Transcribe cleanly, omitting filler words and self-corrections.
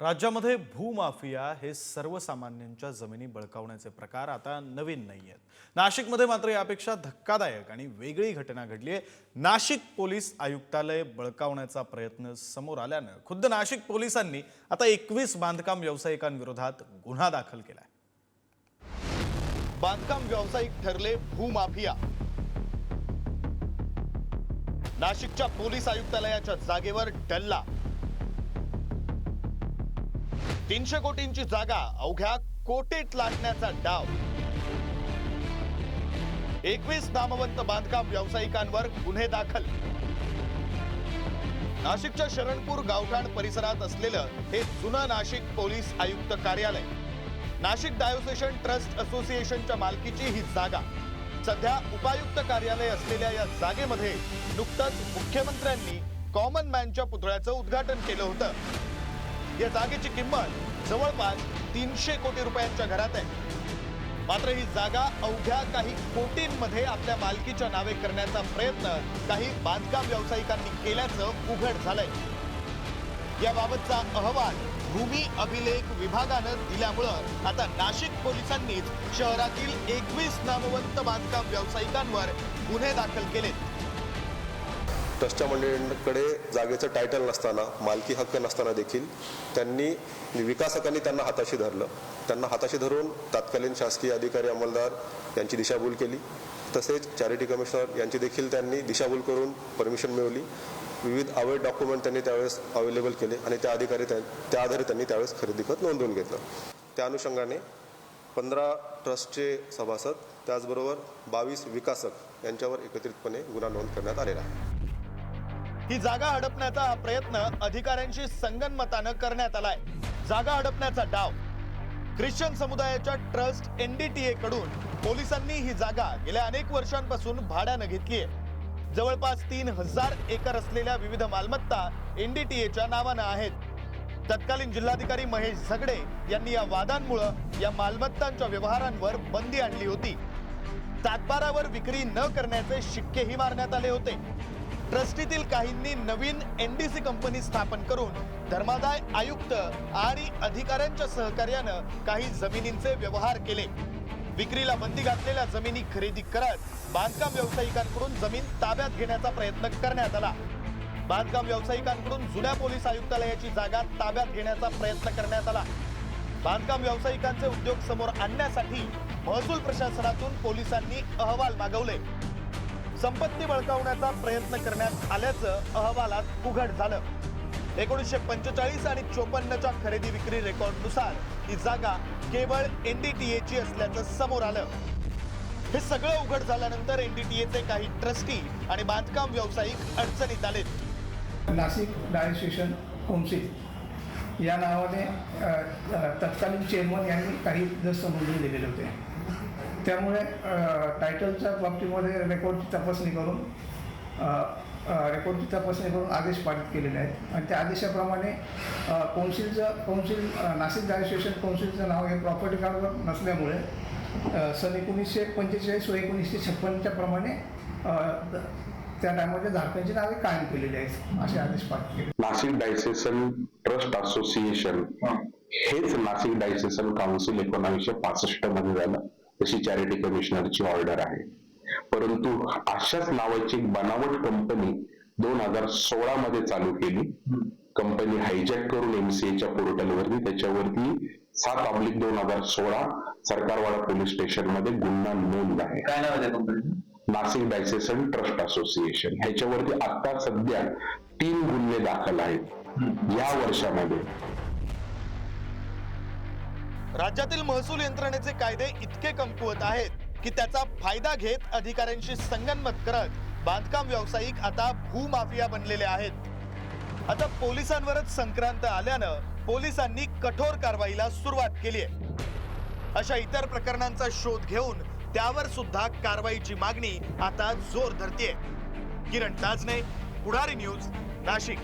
राज्यामध्ये भूमाफिया हे सर्वसामान्यांच्या जमिनी बळकावण्याचे प्रकार आता नवीन नाही आहेत. नाशिकमध्ये मात्र यापेक्षा धक्कादायक आणि वेगळी घटना घडली आहे. नाशिक पोलीस आयुक्तालय बळकावण्याचा प्रयत्न समोर आल्यानं खुद्द नाशिक पोलिसांनी आता 21 बांधकाम व्यावसायिकांविरोधात गुन्हा दाखल केलाय. बांधकाम व्यावसायिक ठरले भूमाफिया. नाशिकच्या पोलीस आयुक्तालयाच्या जागेवर डल्ला. 300 कोटींची जागा अवघ्या कोटीत लाटण्याचा डाव. 21 नामवंत बांधकाम व्यावसायिकांवर गुन्हे दाखल. नाशिकच्या शरणपूर गावठाण परिसरात असलेलं हे जुनं नाशिक पोलीस आयुक्त कार्यालय. नाशिक डायोसेशन ट्रस्ट असोसिएशनच्या मालकीची ही जागा. सध्या उपायुक्त कार्यालय असलेल्या या जागेमध्ये नुकतंच मुख्यमंत्र्यांनी कॉमन मॅनच्या पुतळ्याचं उद्घाटन केलं होतं. या जागेची किंमत जवळपास 300 कोटी रुपयांच्या घरात आहे. मात्र ही जागा अवघ्या काही कोटींमध्ये आपल्या मालकीच्या नावे करण्याचा प्रयत्न काही बांधकाम व्यावसायिकांनी केल्याचं उघड झालंय. याबाबतचा अहवाल भूमी अभिलेख विभागानं दिल्यामुळं आता नाशिक पोलिसांनीच शहरातील 21 नामवंत बांधकाम व्यावसायिकांवर गुन्हे दाखल केलेत. ट्रस्टच्या मंडळींकडे जागेचं टायटल नसताना, मालकी हक्क नसताना देखील त्यांनी विकासकांनी त्यांना हाताशी धरलं. त्यांना हाताशी धरून तत्कालीन शासकीय अधिकारी अंमलदार यांची दिशाभूल केली. तसेच चॅरिटी कमिशनर यांची देखील त्यांनी दिशाभूल करून परमिशन मिळवली. विविध अवैध डॉक्युमेंट त्यांनी त्यावेळेस अवेलेबल केले आणि त्या आधारे त्यांनी त्यावेळेस खरेदी खत नोंदवून घेतलं. त्या अनुषंगाने 15 ट्रस्टचे सभासद त्याचबरोबर 22 विकासक यांच्यावर एकत्रितपणे गुन्हा नोंद करण्यात आलेला आहे. ही जागा हडपण्याचा हा प्रयत्न अधिकाऱ्यांशी संगनमतानं करण्यात आलाय. जागा हडपण्याचा डाव. ख्रिश्चन समुदायाच्या ट्रस्ट NDTA कडून पोलिसांनी ही जागा गेल्या अनेक वर्षांपासून भाड्यानं घेतलीय. जवळपास 3000 एकर असलेल्या विविध मालमत्ता NDTAच्या नावानं आहेत. तत्कालीन जिल्हाधिकारी महेश झगडे यांनी या वादांमुळे या मालमत्तांच्या व्यवहारांवर बंदी आणली होती. तात्बारावर विक्री न करण्याचे शिक्केही मारण्यात आले होते. ट्रस्टीतील काहींनी नवीन NDC कंपनी स्थापन करून धर्मादाय आयुक्त आणि अधिकाऱ्यांच्या सहकार्यानं काही जमिनींचे व्यवहार केले. विक्रीला बंदी घातलेल्या जमिनी खरेदी करत बांधकाम व्यावसायिकांकडून जमीन ताब्यात घेण्याचा प्रयत्न करण्यात आला. बांधकाम व्यावसायिकांकडून जुन्या पोलीस आयुक्तालयाची जागा ताब्यात घेण्याचा प्रयत्न करण्यात आला. बांधकाम व्यावसायिकांचे उद्योग समोर आणण्यासाठी महसूल प्रशासनातून पोलिसांनी अहवाल मागवले. संपत्ती बळकावण्याचा प्रयत्न करण्यात आल्याचं अहवालात उघड झालं. 1945 आणि 54च्या खरेदी विक्री रेकॉर्डनुसार ही जागा केवळ NDTAची असल्याचं समोर आलं. हे सगळं उघड झाल्यानंतर NDTAचे काही ट्रस्टी आणि बांधकाम व्यावसायिक अडचणीत आलेत. नाशिक डायोसेशन कौन्सिल या नावाने तत्कालीन चेअरमन यांनी काही दस्त नोंदवून दिलेले होते. त्यामुळे टायटलच्या बाबतीमध्ये रेकॉर्डची तपासणी करून आदेश पारित केलेले आहेत. आणि त्या आदेशाप्रमाणे कौन्सिल नाशिक डायोसेशन कौन्सिलचं नाव हे प्रॉपर्टी कार्डवर नसल्यामुळे सन 1945 व 1956च्या प्रमाणे त्या टायमाच्या धारकांची नावे कायम केलेली आहेत असे आदेश पारित केले. नाशिक डायसेशन ट्रस्ट असोसिएशन हेच नाशिक डायसेशन काउन्सिल 1965 मध्ये झालं. तशी चॅरिटी कमिशनरची ऑर्डर आहे. परंतु अशाच नावाची एक बनावट कंपनी 2016 मध्ये चालू केली. कंपनी हायजॅक करून MCAच्या पोर्टलवरती त्याच्यावरती 7/2016 सरकारवाडा पोलीस स्टेशन मध्ये गुन्हा नोंद आहे. काय नाव आहे company? Nashik diocesan trust association. ह्याच्यावरती आता सध्या 3 गुन्हे दाखल आहेत या वर्षामध्ये. राज्यातील महसूल यंत्रणेचे कायदे इतके कमकुवत आहेत की त्याचा फायदा घेत अधिकाऱ्यांशी संगनमत करत बांधकाम व्यावसायिक आता भूमाफिया बनलेले आहेत. आता पोलिसांवरच संक्रांत आल्यानं पोलिसांनी कठोर कारवाईला सुरुवात केली आहे. अशा इतर प्रकरणांचा शोध घेऊन त्यावर सुद्धा कारवाईची मागणी आता जोर धरतीये. किरण ताजने, पुढारी न्यूज, नाशिक.